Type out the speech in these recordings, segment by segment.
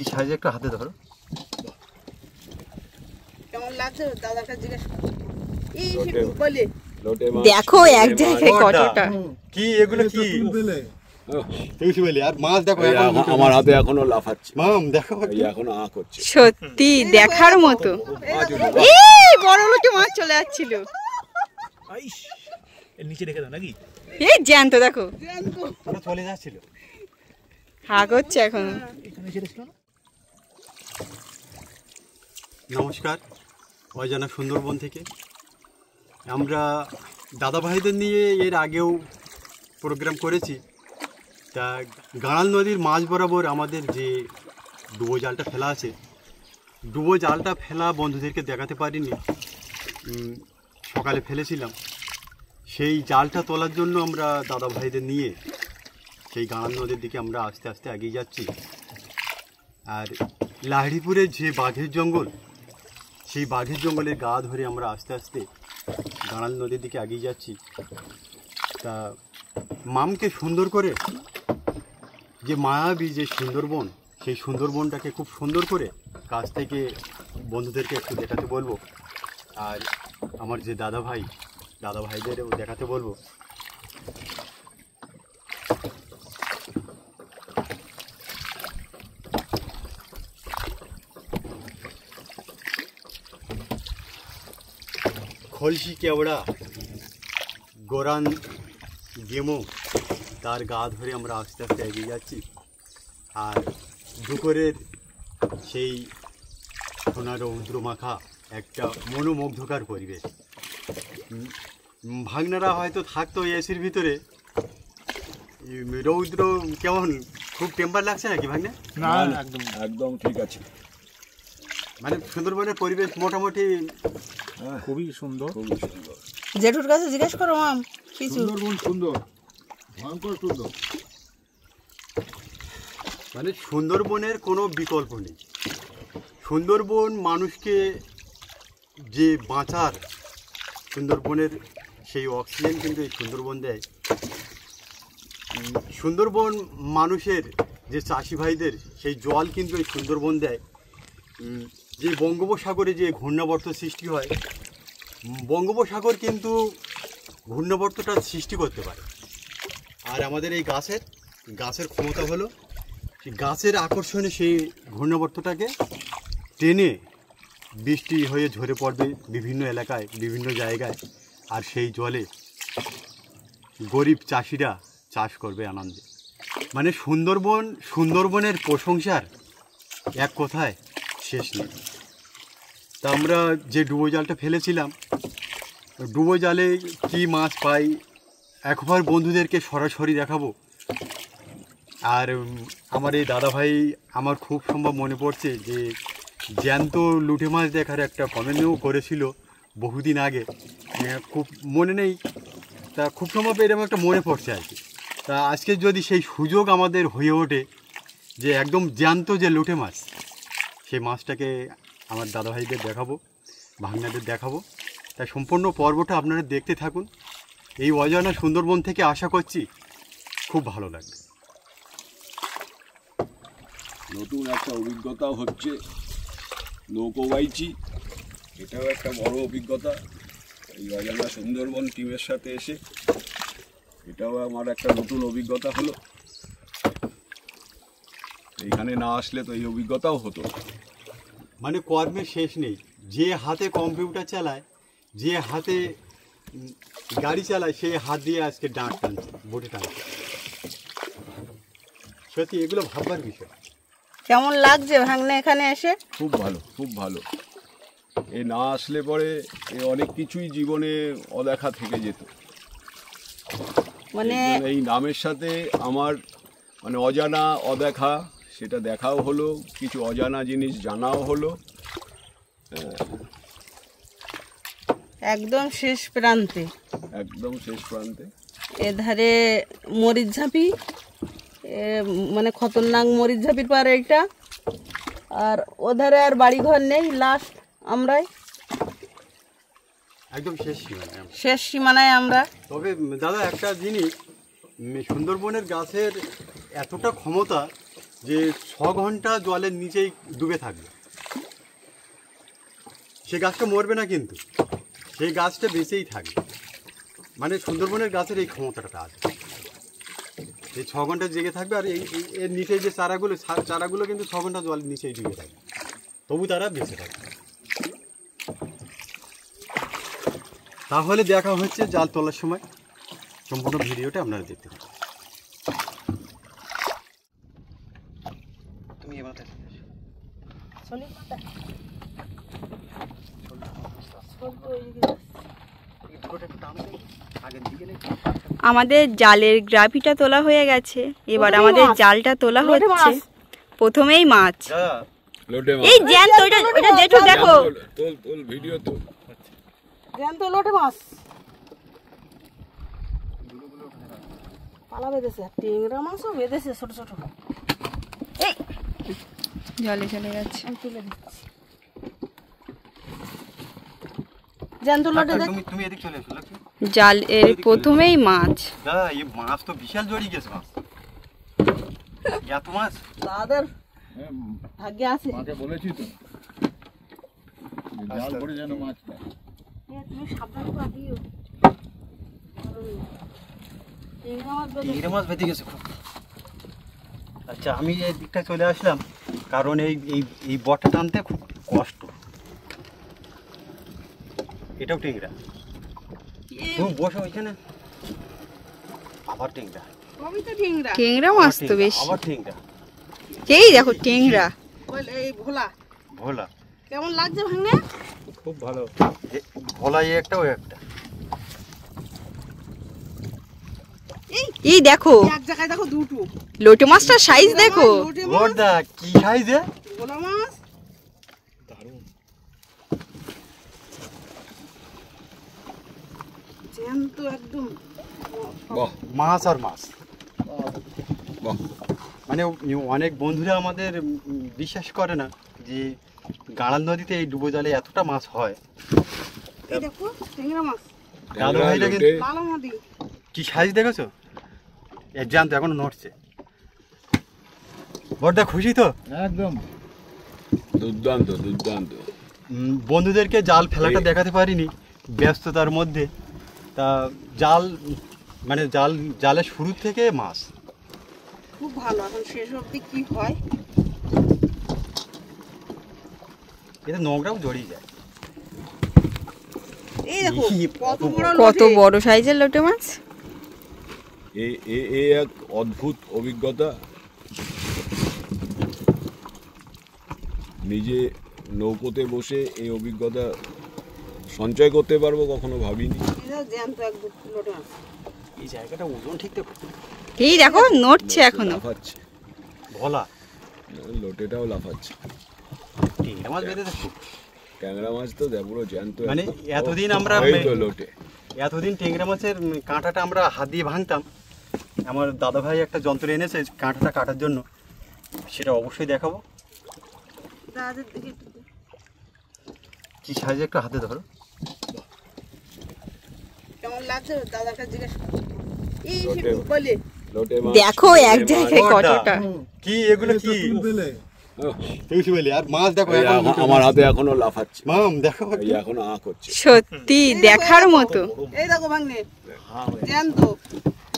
কি সাইজে একটা হাতে ধরো। কেমন লাগছে দাদাকে জিজ্ঞেস বলি। দেখো এক জায়গায় কতটা কি এগুলো কি আর মাছ দেখো আমার হাতে এখনো লাফাচ্ছে। মাম দেখো এখনো আঁক হচ্ছে। সত্যি দেখার মতো। এই বড় লোকে মাছ চলে যাচ্ছিল। এর নিচে রেখে দাও নাকি? এই জ্যান্ত দেখো চলে যাচ্ছিল। হাগ হচ্ছে এখন। নমস্কার, অজানা সুন্দরবন থেকে আমরা দাদা ভাইদের নিয়ে এর আগেও প্রোগ্রাম করেছি। তা গাঁড়াল নদীর মাঝ বরাবর আমাদের যে ডুবো জালটা ফেলা আছে, ডুবো জালটা ফেলা বন্ধুদেরকে দেখাতে পারিনি, সকালে ফেলেছিলাম। সেই জালটা তোলার জন্য আমরা দাদা ভাইদের নিয়ে সেই গাঁড়াল নদীর দিকে আমরা আস্তে আস্তে এগিয়ে যাচ্ছি। আর লাহিড়িপুরের যে বাঘের জঙ্গল, সেই বাঘের জঙ্গলের গা ধরে আমরা আস্তে আস্তে গাঁড়াল নদীর দিকে এগিয়ে যাচ্ছি। তা মামকে সুন্দর করে যে মায়াবী যে সুন্দরবন, সেই সুন্দরবনটাকে খুব সুন্দর করে কাছ থেকে বন্ধুদেরকে একটু দেখাতে বলবো। আর আমার যে দাদা ভাইদেরও দেখাতে বলবো। খলসি কেওড়া, গোরান গেমো, তার গা ধরে আমরা আস্তে আস্তে এগিয়ে যাচ্ছি। আর দুপুরের সেই সোনা রৌদ্র মাখা একটা মনোমুগ্ধকর পরিবেশ। ভাগনারা হয়তো থাকতো এসির ভিতরে, রৌদ্র কেমন খুব টেম্পার লাগছে নাকি ভাগনা? না একদম একদম ঠিক আছে। মানে সুন্দরবনের পরিবেশ মোটামুটি খুবই সুন্দর। জেঠুর কাছে জিজ্ঞেস করো মাম কিছু। সুন্দরবন সুন্দর, ভয়ঙ্কর সুন্দর। মানে সুন্দরবনের কোনো বিকল্প নেই। সুন্দরবন মানুষকে যে বাঁচার, সুন্দরবনের সেই অক্সিজেন কিন্তু এই সুন্দরবন দেয়। সুন্দরবন মানুষের যে চাষি ভাইদের সেই জল কিন্তু এই সুন্দরবন দেয়। যে বঙ্গোপসাগরে যে ঘূর্ণাবর্ত সৃষ্টি হয়, বঙ্গোপসাগর কিন্তু ঘূর্ণাবর্তটা সৃষ্টি করতে পারে। আর আমাদের এই গাছের ক্ষমতা হলো গাছের আকর্ষণে সেই ঘূর্ণাবর্তটাকে টেনে বৃষ্টি হয়ে ঝরে পড়বে বিভিন্ন এলাকায়, বিভিন্ন জায়গায়। আর সেই জলে গরিব চাষিরা চাষ করবে আনন্দে। মানে সুন্দরবনের প্রশংসার এক কথায় শেষ নেই। তা আমরা যে ডুবো জালটা ফেলেছিলাম, ডুবো জালে কী মাছ পাই একবার বন্ধুদেরকে সরাসরি দেখাবো। আর আমার এই দাদা ভাই, আমার খুব সম্ভব মনে পড়ছে যে জ্যান্ত লুটে মাছ দেখার একটা কমেন্টও করেছিল বহুদিন আগে, খুব মনে নেই। তা খুব সম্ভব এরকম একটা মনে পড়ছে আর কি। তা আজকে যদি সেই সুযোগ আমাদের হয়ে ওঠে যে একদম জ্যান্ত যে লুটে মাছ, সেই মাছটাকে আমার দাদা ভাইদের দেখাবো, ভাগনাদের দেখাবো। তাই সম্পূর্ণ পর্বটা আপনারা দেখতে থাকুন। এই অজানা সুন্দরবন থেকে আশা করছি খুব ভালো লাগবে। নতুন একটা অভিজ্ঞতাও হচ্ছে, নৌকো বাইছি, এটাও একটা বড় অভিজ্ঞতা। এই অজানা সুন্দরবন টিমের সাথে এসে এটাও আমার একটা নতুন অভিজ্ঞতা হলো। এইখানে না আসলে তো এই অভিজ্ঞতাও হতো। মানে কর্মের শেষ নেই। যে হাতে কম্পিউটার চালায়, যে হাতে গাড়ি চালায়, সেই হাত দিয়ে আজকে ডাঁট টানছে, বটে টানছে। সত্যি এগুলো ভাববার বিষয়। কেমন লাগছে ভাগনা এখানে এসে? খুব ভালো, খুব ভালো। এ না আসলে পরে অনেক কিছুই জীবনে অদেখা থেকে যেত। মানে এই নামের সাথে আমার মানে অজানা অদেখা, সেটা দেখাও হলো, কিছু অজানা জিনিস জানাও হলো। একদম শেষ প্রান্তে, একদম শেষ প্রান্তে। এধারে মরিচঝাঁপি, মানে খতরনাক মরিচঝাঁপির পারে এটা। আর ওধারে আর বাড়িঘর নেই, লাস্ট আমরাই একদম শেষ সীমানায় আমরা। তবে দাদা একটা জিনিস, সুন্দরবনের গাছের এতটা ক্ষমতা যে 6 ঘন্টা জলের নিচেই ডুবে থাকবে, সে গাছটা মরবে না, কিন্তু সেই গাছটা বেঁচেই থাকবে। মানে সুন্দরবনের গাছের এই ক্ষমতাটা আছে, এই 6 ঘন্টা জেগে থাকবে। আর এর নিচে যে চারাগুলো কিন্তু 6 ঘন্টা জলের নিচেই ডুবে থাকবে, তবু তারা বেঁচে থাকবে। তাহলে দেখা হচ্ছে জাল তোলার সময়, সম্পূর্ণ ভিডিওটা আপনারা দেখতে পাবেন। তুমি এবার আমাদের জালের গ্রাভিটা তোলা হয়ে গেছে, এবার আমাদের জালটা তোলা হচ্ছে। প্রথমেই মাছ, লোটে মাছ। এই জ্যান্ত, ওটা জেঠু দেখো। তোল ভিডিও তো। জ্যান্ত লোটে মাছ পালা বেঁধেছে, টেংরা মাছও বেঁধেছে ছোট ছোট। এই জলে চলে গেছে। আমি তুলে দিচ্ছি জ্যান্ত লোটে। তুমি এদিক চলে এসো লক্ষ্মী। জাল এর প্রথমেই মাছ। দাদা এই মাছ তো বিশাল জড়িয়ে গেছে, মাছ এত মাছ তাদের ভাগ্যে আছে। মাকে বলেছি তো জাল পড়ে যেন মাছ না। তুমি সাবধান করে দিও, টেংরা মাছ বেঁধেছে। টেংরা মাছ বেঁধে গেছে খুব। আচ্ছা, আমি এই দিকটা চলে আসলাম কারণ এই বটটা টানতে খুব কষ্ট। এটাও টেংরা, তুমি বসো ওইখানে। আবার টেংরা, সবই তো টেংরা। টেংরা মাছ তো বেশি। আবার টেংরা। এই দেখো টেংরা। এই ভোলা ভোলা কেমন লাগছে ভাঙনে? খুব ভালো। ভোলা এই একটা, ওই একটা। এই দেখো এক জায়গায় দেখো দুটো লোটে মাছটার সাইজ দেখো। লোটে মাছ, বড়দা কি সাইজে! ভোলা মাছ জ্যান্ত একদম। বাহ মাছ আর মাছ। বাহ। মানে অনেক বন্ধুরা আমাদের বিশ্বাস করে না যে গাড়াল নদীতে এই ডুবো জলে এতটা মাছ হয়। এই দেখো টেংরা মাছ, দাদু ভাইরা কিন্তু কালো নদী। কি সাইজ দেখেছো? এর জ্যান্ত এখনো নড়ছে। বড়দা খুশি তো? একদম দুর্দান্ত দুর্দান্ত। বন্ধুদেরকে জাল ফেলাটা দেখাতে পারিনি ব্যস্ততার মধ্যে। তা জাল মানে জালের শুরু থেকে মাছ খুব ভালো। এখন শেষ অবধি কি হয়, এতে নোংরাও জড়িয়ে যায়। এই দেখো কত বড় কত লোটে। বড় সাইজের লোটে মাছ। এ এক অদ্ভুত অভিজ্ঞতা। নিজে নৌকোতে বসে এই অভিজ্ঞতা সঞ্চয় করতে পারবো কখনো ভাবিনি। এটা জ্যান্ত একদম লোটে মাছ। এই জায়গাটা ওজন ঠিক তো। এই দেখো নড়ছে এখনো। লাফাচ্ছে, ভোলা লোটেটাও লাফাচ্ছে। টেংরা মাছ বেঁধে দেখো। ট্যাংরা মাছ তো দেখ পুরো জ্যান্ত। মানে এতদিন আমরা লোটে এতদিন টেংরা মাছের কাঁটাটা আমরা হাত দিয়ে ভাঙতাম। আমার দাদা ভাই একটা যন্ত্র এনেছে কাঁটাটা কাটার জন্য, সেটা অবশ্যই দেখাবো। দাদাদের দিকে একটু দে। কি সাইজে একটু হাতে ধরো। কেমন লাগছে দাদার কাছে জিজ্ঞেস করো। এই লোটে। সে বলে লোটে মাছ। দেখো এক জায়গায় কতটা। কি এগুলো কি তুই বলি? আর মাছ দেখো এই এখন আমার হাতে এখনো লাফাচ্ছে। মাম দেখো এই এখনো আঁক হচ্ছে। সত্যি দেখার মতো। এই দেখো ভাঙনে জ্যান্ত।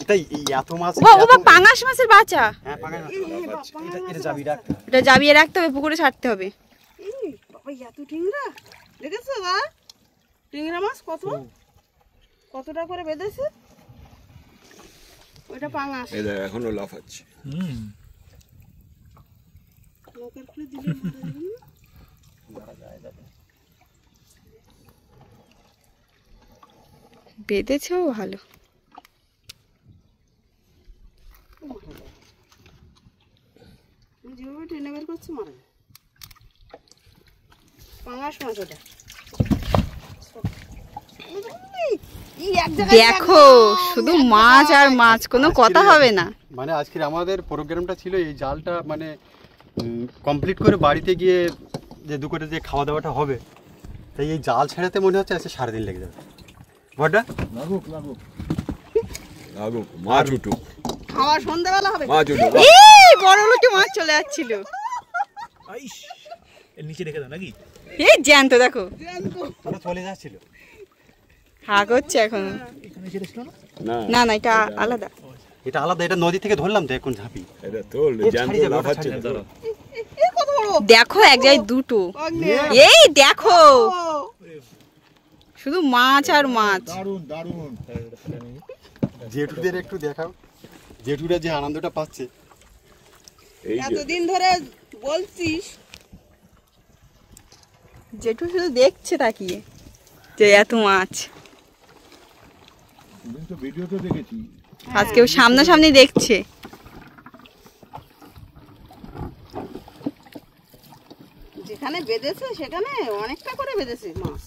এটাই এত মাছ। ও বা পাঙাশ মাছের বাচ্চা। হ্যাঁ পাকা এই বাবা, এটা যাবি রাখ। এটা জাবিয়ে রাখতে হবে, পুকুরে ছাড়তে হবে। এই বাবা এত টেংরা দেখেছো দা? টেংরা মাছ কতটা করে বেঁধেছে? ওইটা পাঙাশ। এই দেখ এখনো লাফাচ্ছে। নৌকার খুলে দিলে মারা যাবে না? বেঁধেছেও ভালো। তুমি যেভাবে টেনে বের করছো মারা যাবে। পাঙাশ মাছ ওটা। এই এক জায়গায় দেখো শুধু মাছ আর মাছ, কোনো কথা হবে না। মানে আজকের আমাদের প্রোগ্রামটা ছিল এই জালটা মানে কমপ্লিট করে বাড়িতে গিয়ে যে দুপুরে যে খাওয়া দাওয়াটা হবে, তাই এই জাল ছেড়াতে মনে হচ্ছে আজকে সারাদিন লেগে যাবে। বড়দা লাগুক মাছ উঠুক। আবার সন্ধ্যাবেলা হবে। মাছ উঠো এই বড় লোটে মাছ চলে যাচ্ছিল। আইস এর নিচে রেখে দাও নাকি? এই জ্যান্ত দেখো, জ্যান্ত। ওরা চলে যাচ্ছিল। হা করছে এখন। এখানে ছেড়েছিল না? না না না, এটা আলাদা। এটা আলাদা, এটা নদী থেকে ধরলাম তো এখন ঝাঁপি। এটা তোল জ্যান্ত লাফাচ্ছে তো। এ কত বড়। দেখো এক জায়গায় দুটো। অগ্নি। এই দেখো, ও, শুধু মাছ আর মাছ। দারুণ দারুণ। জেঠুদের একটু দেখাও, জেঠুরা যে আনন্দটা পাচ্ছে। এই যে এতদিন ধরে বলছিস, জেঠু শুধু দেখছে তাকিয়ে যে এত মাছ। আমি তো ভিডিওতে দেখেছি। আজকে ও সামনাসামনি দেখছে। যেখানে বেঁধেছে সেখানে অনেকটা করে বেঁধেছে মাছ।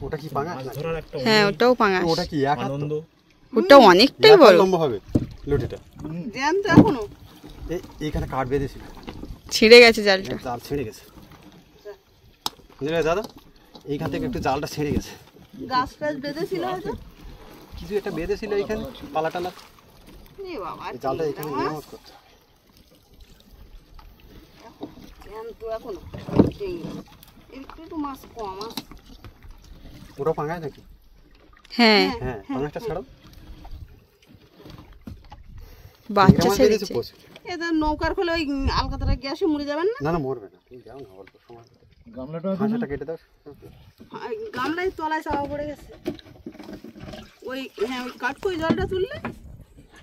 ওটা কি পাঙাশ মাছ নাকি? ধরার একটা হ্যাঁ, ওটাও পাঙাশ। ওটা কি এক হাত তো? আনন্দ। ওটা অনেকটাই এক হাত বড়। লম্বা হবে লুটিটা। জ্যান্ত এখনো। এইখানে কাঠ বেঁধেছিল, ছিঁড়ে গেছে জালটা। জাল ছিঁড়ে গেছে। বুঝলে দাদা, এইখান থেকে একটু জালটা ছিঁড়ে গেছে। গাছ টাছ বেঁধেছিল হয়তো। কিছু একটা বেঁধেছিল এইখানে পালা টালা, এ বাবা, এই জালটা এখানে মাছ মেরামত করছে। জ্যান্ত এখনো। চিংড়ি। একটু একটু মাছ কম আছে। ওটা পাঙায় নাকি? হ্যাঁ, হ্যাঁ, পাঙাশটা ছাড়াও। বাচ্চা মাছ ছেড়েছে। বেঁধেছে প্রচুর। এদের নৌকার খোলে ওই আলকাতরা গ্যাসে মরে যাবেন না। না না, মরবে না, তুমি যাও না, অল্প সময়। গামলাটা হাঁসাটা কেটে দাও। গামলায় তলায় চাপা পড়ে গেছে। ওই হ্যাঁ, ওই কাঠকই জলটা তুললে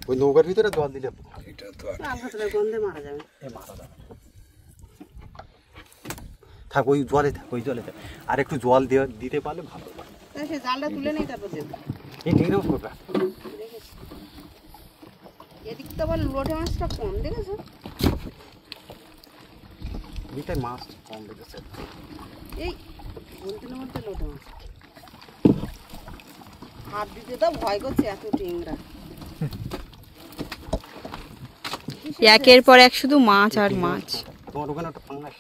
ওই নৌকার ভিতরে জল দিলে এটা তো আলকাতরার গন্ধে মারা যাবে। থাক, ওই জলে থাক, ওই জলে থাক। আর একটু জল দিতে পারলে ভালো হবে। তাই সে জালটা তুলে নেই তারপর যেতে। এই ঠিক আছে করবে। দেখেছি। এদিক তো আবার লোটে মাছটা কম দেখেছো। দুইটাই মাছ কম লেগেছে। এই বলতে না বলতে লোটে মাছ। হাত দিতে তো ভয় করছে এত টিংরা। একের পর এক শুধু মাছ আর মাছ। তোমার ওখানে একটা পাঙাশ,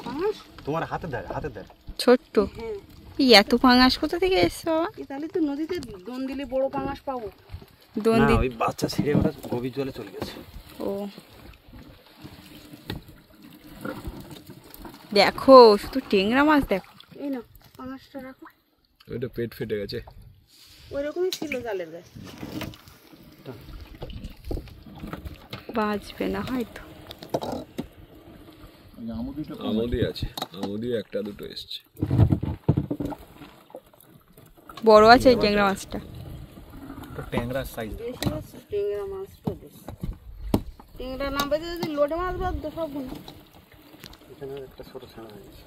পাঙাশ? তোমার হাতের ধারে। ছোট্ট। হ্যাঁ। এই এত পাঙাশ কোথা থেকে এসছে বাবা? তাহলে তো নদীতে দোন দিলে বড় পাঙাশ পাবো। দন্দি। ওই বাচ্চা ছেড়ে ওটা গভীর জলে চলে গেছে। ও দেখো, শুধু টেংরা মাছ দেখো। এই না পাঙাশটা রাখো। ওইটা পেট ফেটে গেছে। ওই রকমই ছিল জালের গায়ে। বাঁচবে না হয়তো। আমদি আছে, আমদি একটা দুটো এসছে। বড় আছে এই টেংরা মাছটা। তো ট্যাংরার সাইজ। বেশি আছে টেংরা মাছ তো বেশি। টেংরা না বেঁধে যদি লোটে মাছ বাদ সব গুলো। এখানে একটা ছোট ছানা হয়ে গেছে।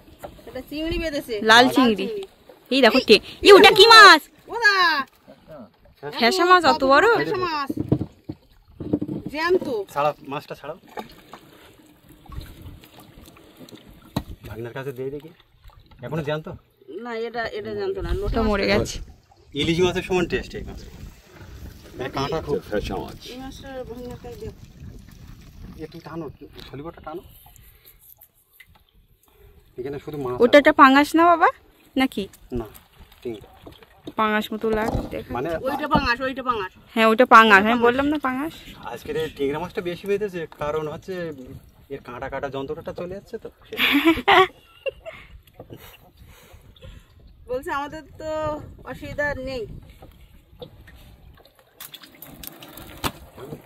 এটা চিংড়ি বেঁধেছে। লাল চিংড়ি। এই দেখো ওটা কি মাছ? ওদা ফ্যাসা মাছ অত বড়? ফ্যাসা মাছ জ্যান্ত। ছাড়াও, মাছটা ছাড়াও। ভাগনার কাছে দিয়ে দেখি, এখনো জানতো না এটা জানতো না। লোটে ওটা মরে গেছে। ইলিশ মাছের সমান টেস্ট এই মাছ। মানে কাঁটা খুব। ফ্যাসা মাছ। এই মাছটা ভাঙা খাই দিও। একটু টানো, ছলিবটা টানো। এখানে শুধু মাছ। ওটা একটা পাঙাশ না বাবা নাকি? না, ঠিক। পাঙাশ মতো লাগছে। মানে ওইটা পাঙাশ, ওইটা পাঙাশ। হ্যাঁ ওটা পাঙাশ, আমি বললাম না পাঙাশ। আজকের এই টেংরা মাছটা বেশি বেঁধেছে, কারণ হচ্ছে এর কাঁটা কাটা যন্ত্রটা চলে যাচ্ছে তো। বলছে আমাদের তো অসুবিধা নেই।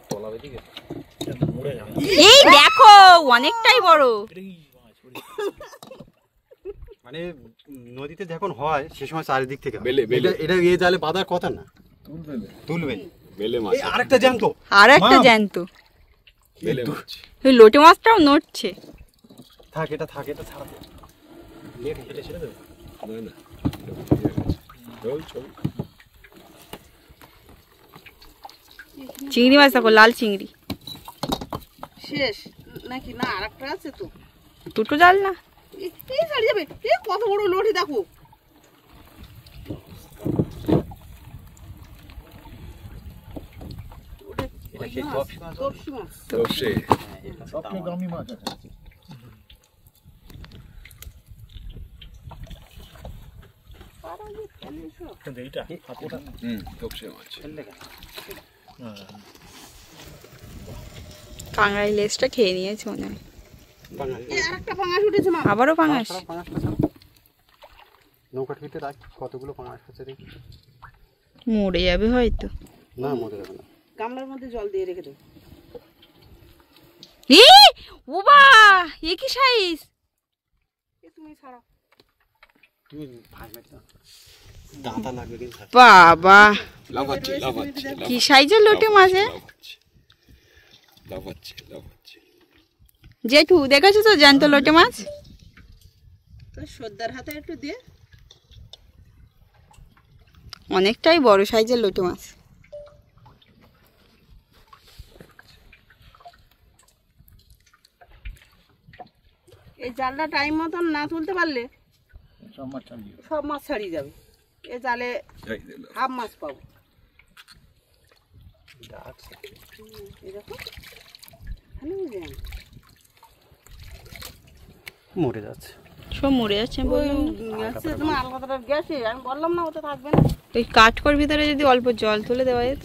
তলা বেঁধে গেছে। মরে যাবে। এই দেখো অনেকটাই বড়। এটা কি মাছ? মানে নদীতে যখন হয় সে সময় চারিদিক থেকে হয়। বেলে, বেলে। এটা এ জালে বাঁধার কথা না, তুলবে। বেলে মাছ। এই আরেকটা জ্যান্ত। আর একটা জ্যান্ত। বেলে মাছ। ওই লোটে মাছটাও নড়ছে। থাক, এটা ছাড়া দে। লেট হেঁটে ছেড়ে দেবে। না না, এটা ভিজে গেছে। চল চল। চিংড়ি মাছ দেখো, লাল চিংড়ি। শেষ নাকি? না আরেকটা আছে তো। দুটো জাল না? এই ছাড়ি যাবে। কত বড় লটি দেখো। এটা সেই তপসি মাছ। তপসি মাছ। তপসে। সবচেয়ে দামি মাছ আছে। এইটা আপুটা তোপসে মাছ। কাঁকড়াই লেজটা খেয়ে নিয়েছে মনে হয়। এই আরেকটা পাঙাশ উঠেছে মা। আবারও পাঙাশ। নৌকার ভিতরে রাখ, কতগুলো পাঙাশ আছে দেখি। মরে যাবে হয়তো। না মরে যাবে না। গামলার মধ্যে জল দিয়ে রেখে দেবো। এ ওবা এ কি সাইজ! তুমি ছাড়াও। তুমি ভাই মেরে দাও, দাঁতা লাগবে কিন্তু। বাবা লাফাচ্ছে কি সাইজের লোটে মাছ! লাফাচ্ছে। জেঠু দেখেছো তো জ্যান্ত লোটে মাছ? তাহলে সর্দার হাতে একটু দিয়ে। অনেকটাই বড় সাইজের লোটে মাছ। এই জালটা টাইম মতন না তুলতে পারলে সব মাছ ছাড়িয়ে যাবে। এই জালে হাফ মাছ পাবো। এরকম ভালো বুঝলেন? মরে যাচ্ছে। সব মরে যাচ্ছে আমি বললাম না। তোমার আলকাতটা গেছে, আমি বললাম না ওটা থাকবে না। ওই কাঠকোর ভিতরে যদি অল্প জল তুলে দেওয়া যেত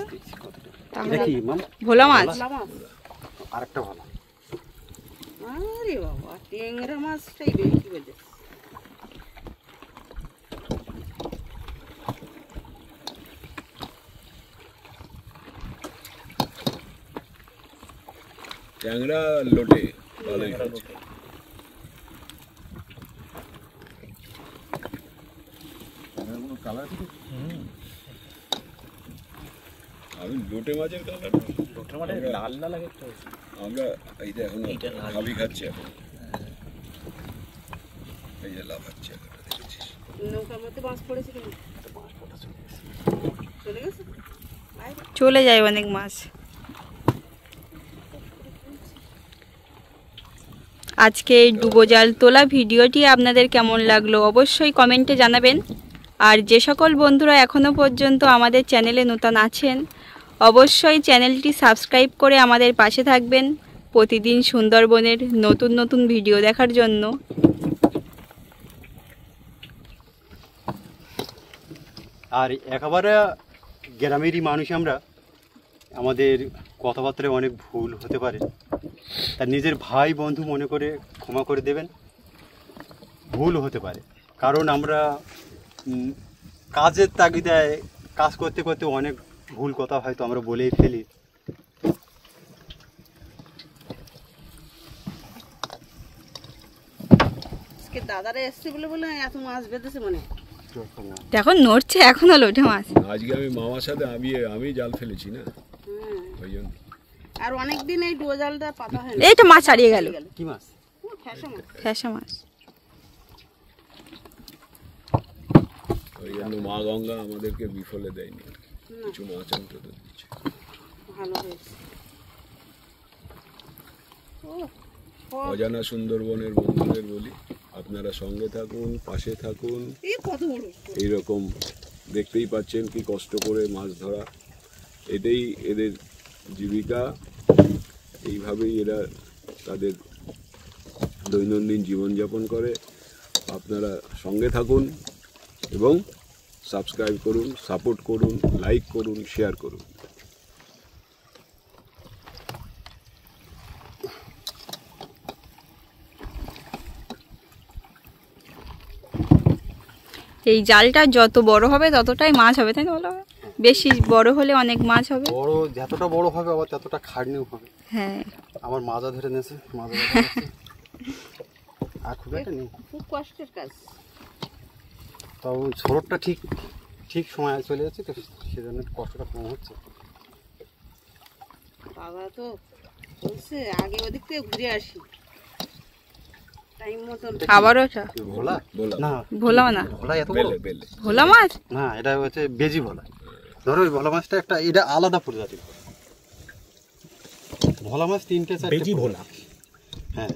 তাহলে। এটা কি মাম? ভোলা মাছ। ভোলা মাছ। আরেকটা ভালো। আরে বাবা, ট্যাংরা মাছটাই বেশি বেঁধে। ট্যাংরা লোটে ভালোই হচ্ছে। আমি লোটে মাছের কালার লাল লাল লাগে একটা। আমরা এইটা এখন ভাবি খাচ্ছি এখন। এই যে লাফাচ্ছে একটা দেখেছিস? নৌকার মধ্যে মাছ পড়েছে কিন্তু চলে গেছে। চলে যায় অনেক মাছ। আজকে এই ডুবোজাল তোলা ভিডিওটি আপনাদের কেমন লাগলো অবশ্যই কমেন্টে জানাবেন। আর যে সকল বন্ধুরা এখনও পর্যন্ত আমাদের চ্যানেলে নতুন আছেন অবশ্যই চ্যানেলটি সাবস্ক্রাইব করে আমাদের পাশে থাকবেন প্রতিদিন সুন্দরবনের নতুন নতুন ভিডিও দেখার জন্য। আর একেবারে গ্রামেরই মানুষ আমরা, আমাদের কথাবার্তায় অনেক ভুল হতে পারে, তার নিজের ভাই বন্ধু মনে করে ক্ষমা করে দেবেন। ভুল হতে পারে কারণ আমরা কাজের তাগিদায় কাজ করতে করতে অনেক ভুল কথা হয়তো আমরা বলেই ফেলি। আজকে দাদারা এসছে বলে বলে এত মাছ বেঁধেছে মনে হয়। দেখো নড়ছে এখনো লোটে মাছ। আজকে আমি মামার সাথে আমি জাল ফেলেছি না, ওই জন্য। আর অনেকদিন এই ডুয়ো জালটা পাতা হয় না। এই তো মাছ হারিয়ে গেল। কি মাছ? ফ্যাশন মাছ। ফ্যাসা মাছ। ওই জন্য মা গঙ্গা আমাদেরকে বিফলে দেয়নি, কিছু মাছ অন্তত দিচ্ছে। ভালো হয়েছে। অজানা সুন্দরবনের বন্ধুদের বলি, আপনারা সঙ্গে থাকুন, পাশে থাকুন। এই কত বড়! এইরকম দেখতেই পাচ্ছেন কি কষ্ট করে মাছ ধরা, এটাই এদের জীবিকা। এইভাবেই এরা তাদের দৈনন্দিন জীবনযাপন করে। আপনারা সঙ্গে থাকুন এবং সাবস্ক্রাইব করুন, সাপোর্ট করুন, লাইক করুন, শেয়ার করুন। এই জালটা যত বড় হবে ততটাই মাছ হবে, তাই না বলো? বেশি বড় হলে অনেক মাছ হবে। বড় যতটা বড় হবে আবার ততটা খাটনিও হবে। হ্যাঁ আমার মাজা ধরে নেছে, মাজা আর খুব একটা নেই। খুব কষ্টের কাজ। তাও ছোটটা ঠিক ঠিক সময় চলে যাচ্ছে তো, সেজন্য কষ্টটা কম হচ্ছে। বাবা তো বলছে আগে ওদিক থেকে ঘুরে আসি টাইম মতন। আবার ওটা ভোলা ভোলা। না, ভোলা না, ভোলা এত বড় বেলে বেলে ভোলা মাছ না, এটা হচ্ছে বেজি ভোলা। ধরো ওই ভোলা মাছটা একটা, এটা আলাদা প্রজাতির ভোলা মাছ। তিনটে চারটে বেজি ভোলা। হ্যাঁ,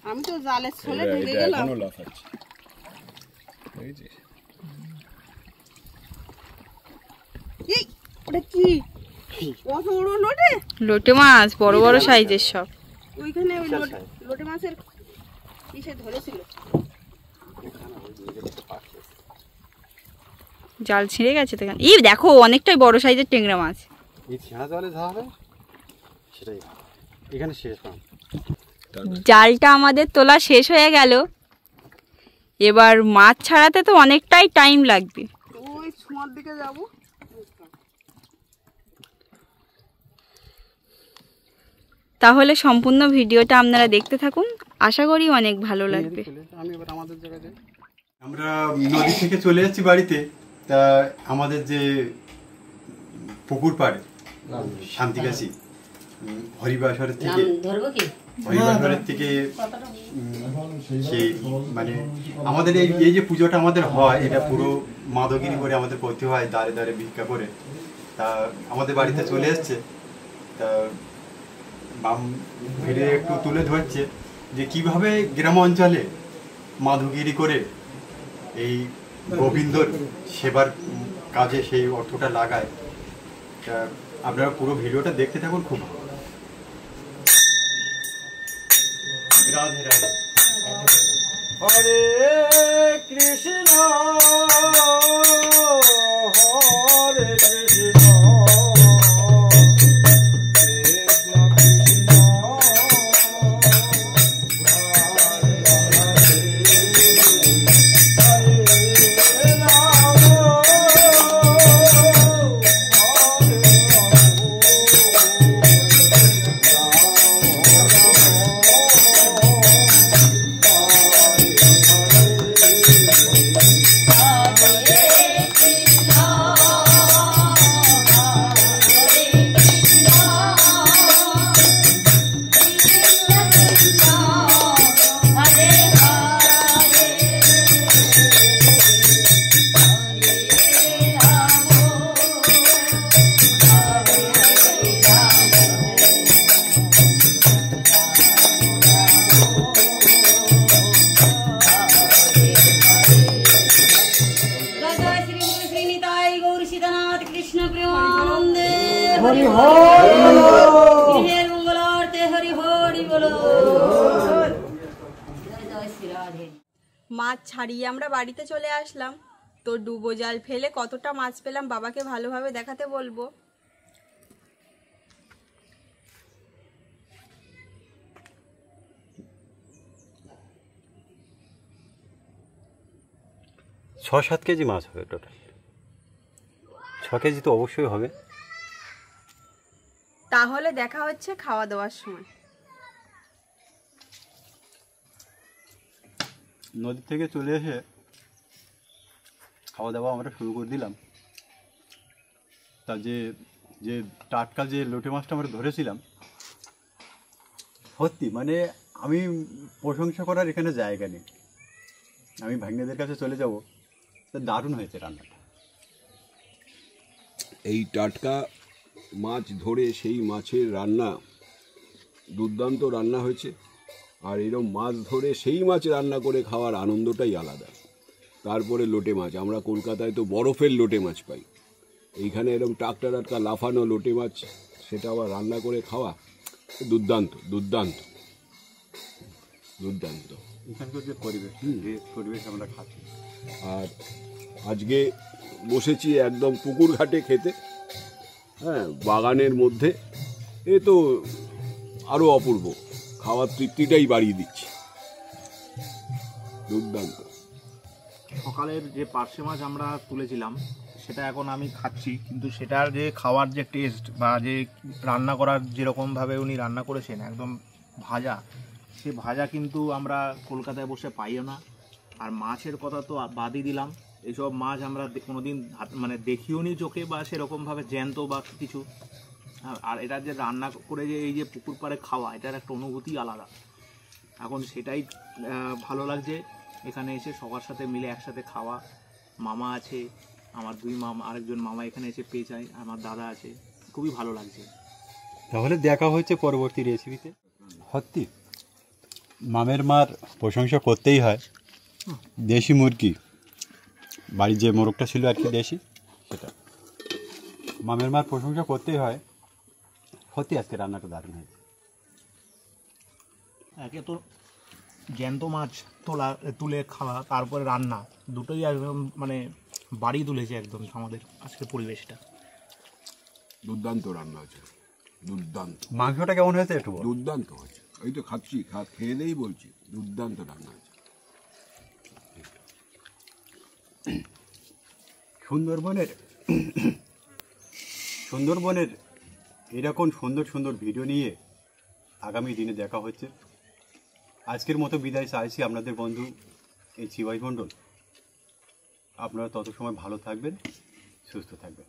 আমি তো জালের ছলে এটা ঢুকে গেলাম। এখনো লাফাচ্ছে, বুঝেছিস? এই ওটা কি কত বড় লোটে! লোটে মাছ বড় বড় সাইজের সব। ওইখানে ওই লোটে মাছের কিসে ধরেছিল। জাল ছিঁড়ে গেছে তো এখানে। এই দেখো অনেকটাই বড় সাইজের ট্যাংরা মাছ। এই ছেঁড়া জলে যা হবে সেটাই এখানে শেষ পাম। জালটা আমাদের তোলা শেষ হয়ে গেল, এবার মাছ ছাড়াতে তো অনেকটাই টাইম লাগবে। ওই ছোঁয়ার দিকে যাবো। তাহলে সম্পূর্ণ ভিডিওটা আপনারা দেখতে থাকুন, আশা করি অনেক ভালো লাগবে। আমি এবার আমাদের জায়গায় যাই। আমরা নদী থেকে চলে যাচ্ছি বাড়িতে। তা আমাদের যে পুকুর পাড়ে শান্তিকাশি হরিবাসরের থেকে সেই মানে আমাদের এই যে পুজোটা আমাদের হয় এটা পুরো মাদগিরি করে আমাদের করতে হয়, দাঁড়ে দাঁড়ে ভিক্ষা করে। তা আমাদের বাড়িতে চলে এসছে। তা বাম ভিড়ে একটু তুলে ধরছে যে কিভাবে গ্রাম অঞ্চলে মাধুগিরি করে এই গোবিন্দর সেবার কাজে সেই অর্থটা লাগায়। তা আপনারা পুরো ভিডিওটা দেখতে থাকুন, খুব ভালো। রাধে রাধে। হরে কৃষ্ণ হরে কৃষ্ণ মাছ ছাড়িয়ে আমরা বাড়িতে চলে আসলাম। তো ডুবো জাল ফেলে কতটা মাছ পেলাম বাবাকে ভালোভাবে দেখাতে বলবো। ছ 7 কেজি মাছ হবে টোটাল। 6 কেজি তো অবশ্যই হবে। তাহলে দেখা হচ্ছে খাওয়া দাওয়ার সময়। নদী থেকে চলে এসে খাওয়া দাওয়া আমরা শুরু করে দিলাম। তা যে যে টাটকা যে লোটে মাছটা আমরা ধরেছিলাম, সত্যি মানে আমি প্রশংসা করার এখানে জায়গা নেই। আমি ভাগ্নেদের কাছে চলে যাব। তা দারুণ হয়েছে রান্নাটা। এই টাটকা মাছ ধরে সেই মাছের রান্না দুর্দান্ত রান্না হয়েছে। আর এরকম মাছ ধরে সেই মাছ রান্না করে খাওয়ার আনন্দটাই আলাদা। তারপরে লোটে মাছ, আমরা কলকাতায় তো বরফের লোটে মাছ পাই, এইখানে এরকম টাটকা টাটকা লাফানো লোটে মাছ, সেটা আবার রান্না করে খাওয়া দুর্দান্ত দুর্দান্ত দুর্দান্ত। এখানকার যে পরিবেশ আমরা খাচ্ছি। আর আজকে বসেছি একদম পুকুর ঘাটে খেতে, হ্যাঁ, বাগানের মধ্যে। এ তো আরও অপূর্ব, খাওয়ার তৃপ্তিটাই বাড়িয়ে দিচ্ছি। দুর্দান্ত। সকালের যে পার্শে মাছ আমরা তুলেছিলাম সেটা এখন আমি খাচ্ছি, কিন্তু সেটার যে খাওয়ার যে টেস্ট বা যে রান্না করার যেরকমভাবে উনি রান্না করেছেন একদম ভাজা, সে ভাজা কিন্তু আমরা কলকাতায় বসে পাইও না। আর মাছের কথা তো বাদই দিলাম, এইসব মাছ আমরা কোনোদিন মানে দেখিও নি চোখে বা সেরকমভাবে জ্যান্ত বা কিছু। আর এটা যে রান্না করে যে এই যে পুকুর পাড়ে খাওয়া, এটার একটা অনুভূতি আলাদা। এখন সেটাই ভালো লাগছে এখানে এসে সবার সাথে মিলে একসাথে খাওয়া। মামা আছে, আমার 2 মামা, আরেকজন মামা এখানে এসে পেয়ে যায়, আমার দাদা আছে, খুবই ভালো লাগছে। তাহলে দেখা হচ্ছে পরবর্তী রেসিপিতে। সত্যি মামের মার প্রশংসা করতেই হয়। দেশি মুরগি, বাড়ির যে মোরগটা ছিল আর কি দেশি, সেটা মামের মার প্রশংসা করতেই হয়। সত্যি আজকে রান্নাটা দারুণ হয়েছে। একে তো জ্যান্ত মাছ তুলে খাওয়া, তারপরে রান্না, দুটোই একদম মানে বাড়ি তুলেছে একদম আমাদের আজকের পরিবেশটা। দুর্দান্ত রান্না হয়েছে, দুর্দান্ত। মাংসটা কেমন হয়েছে একটু বল। দুর্দান্ত হয়েছে, এই তো খাচ্ছি, খেয়ে দিয়েই বলছি দুর্দান্ত রান্না হয়েছে। সুন্দরবনের এরকম সুন্দর সুন্দর ভিডিও নিয়ে আগামী দিনে দেখা হচ্ছে। আজকের মতো বিদায় চাইছি আপনাদের বন্ধু এই চিবাই মণ্ডল। আপনারা তত সময় ভালো থাকবেন, সুস্থ থাকবেন।